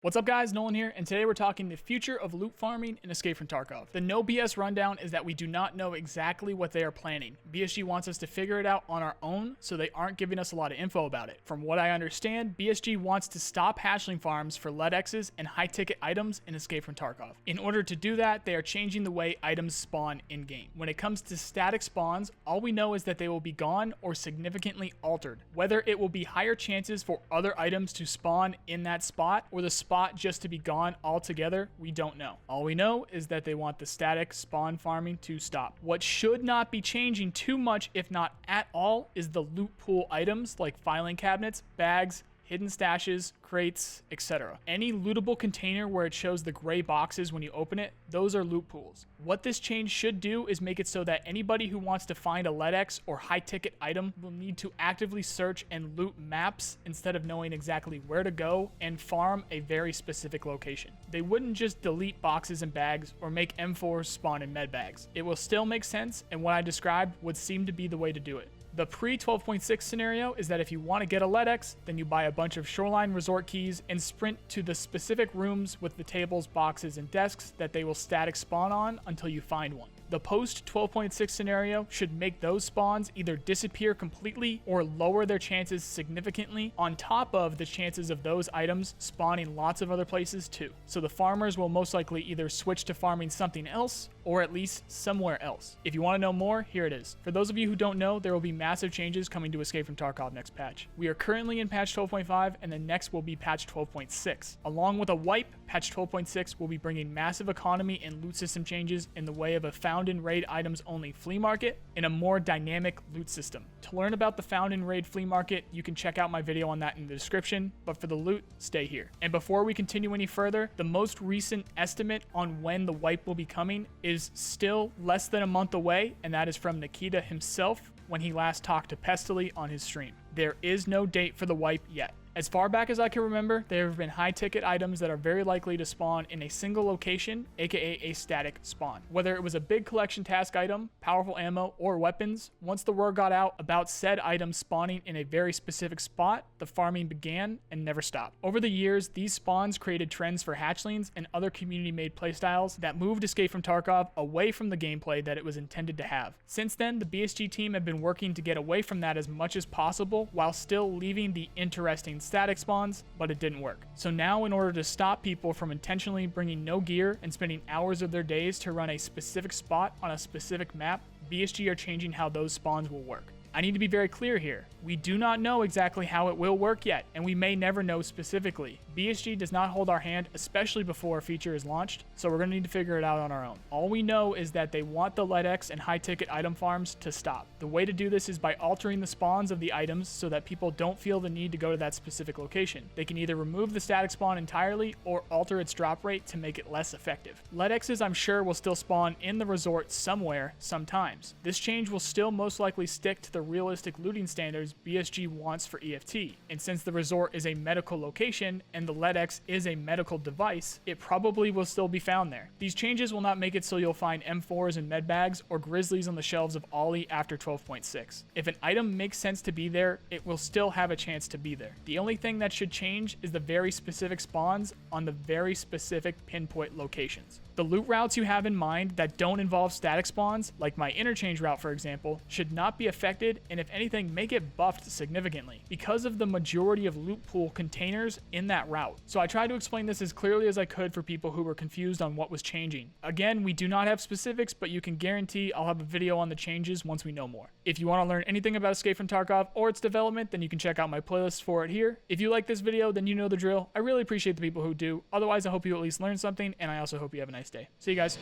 What's up guys, Nolan here, and today we're talking the future of loot farming in Escape from Tarkov. The no BS rundown is that we do not know exactly what they are planning. BSG wants us to figure it out on our own, so they aren't giving us a lot of info about it. From what I understand, BSG wants to stop hatchling farms for LEDXs and high-ticket items in Escape from Tarkov. In order to do that, they are changing the way items spawn in-game. When it comes to static spawns, all we know is that they will be gone or significantly altered. Whether it will be higher chances for other items to spawn in that spot, or the spot just to be gone altogether, we don't know. All we know is that they want the static spawn farming to stop. What should not be changing too much, if not at all, is the loot pool items like filing cabinets, bags, hidden stashes, crates, etc. Any lootable container where it shows the gray boxes when you open it, those are loot pools. What this change should do is make it so that anybody who wants to find a LEDX or high-ticket item will need to actively search and loot maps instead of knowing exactly where to go and farm a very specific location. They wouldn't just delete boxes and bags or make M4s spawn in med bags. It will still make sense, and what I described would seem to be the way to do it. The pre-12.6 scenario is that if you want to get a LEDX, then you buy a bunch of Shoreline resort keys and sprint to the specific rooms with the tables, boxes, and desks that they will static spawn on until you find one. The post 12.6 scenario should make those spawns either disappear completely or lower their chances significantly, on top of the chances of those items spawning lots of other places too. So the farmers will most likely either switch to farming something else or at least somewhere else. If you want to know more, here it is. For those of you who don't know, there will be massive changes coming to Escape from Tarkov next patch. We are currently in patch 12.5 and the next will be patch 12.6. Along with a wipe, patch 12.6 will be bringing massive economy and loot system changes in the way of a found in raid items only flea market and a more dynamic loot system. To learn about the found in raid flea market, you can check out my video on that in the description, but for the loot, stay here. And before we continue any further, the most recent estimate on when the wipe will be coming is still less than a month away, and that is from Nikita himself when he last talked to Pestily on his stream. There is no date for the wipe yet. As far back as I can remember, there have been high-ticket items that are very likely to spawn in a single location, aka a static spawn. Whether it was a big collection task item, powerful ammo, or weapons, once the word got out about said items spawning in a very specific spot, the farming began and never stopped. Over the years, these spawns created trends for hatchlings and other community-made playstyles that moved Escape from Tarkov away from the gameplay that it was intended to have. Since then, the BSG team have been working to get away from that as much as possible while still leaving the interesting static spawns, but it didn't work. So now, in order to stop people from intentionally bringing no gear and spending hours of their days to run a specific spot on a specific map, BSG are changing how those spawns will work. I need to be very clear here. We do not know exactly how it will work yet, and we may never know specifically. BSG does not hold our hand, especially before a feature is launched, so we're going to need to figure it out on our own. All we know is that they want the LEDX and high-ticket item farms to stop. The way to do this is by altering the spawns of the items so that people don't feel the need to go to that specific location. They can either remove the static spawn entirely or alter its drop rate to make it less effective. LEDXs, I'm sure, will still spawn in the resort somewhere, sometimes. This change will still most likely stick to the realistic looting standards BSG wants for EFT, and since the resort is a medical location and the LEDX is a medical device, it probably will still be found there. These changes will not make it so you'll find M4s and med bags or grizzlies on the shelves of Ollie after 12.6. If an item makes sense to be there, it will still have a chance to be there. The only thing that should change is the very specific spawns on the very specific pinpoint locations. The loot routes you have in mind that don't involve static spawns, like my interchange route for example, should not be affected, and if anything, may get buffed significantly because of the majority of loot pool containers in that route. So I tried to explain this as clearly as I could for people who were confused on what was changing. Again, we do not have specifics, but you can guarantee I'll have a video on the changes once we know more. If you want to learn anything about Escape from Tarkov or its development, then you can check out my playlist for it here. If you like this video, then you know the drill. I really appreciate the people who do. Otherwise, I hope you at least learned something, and I also hope you have a nice day. See you guys.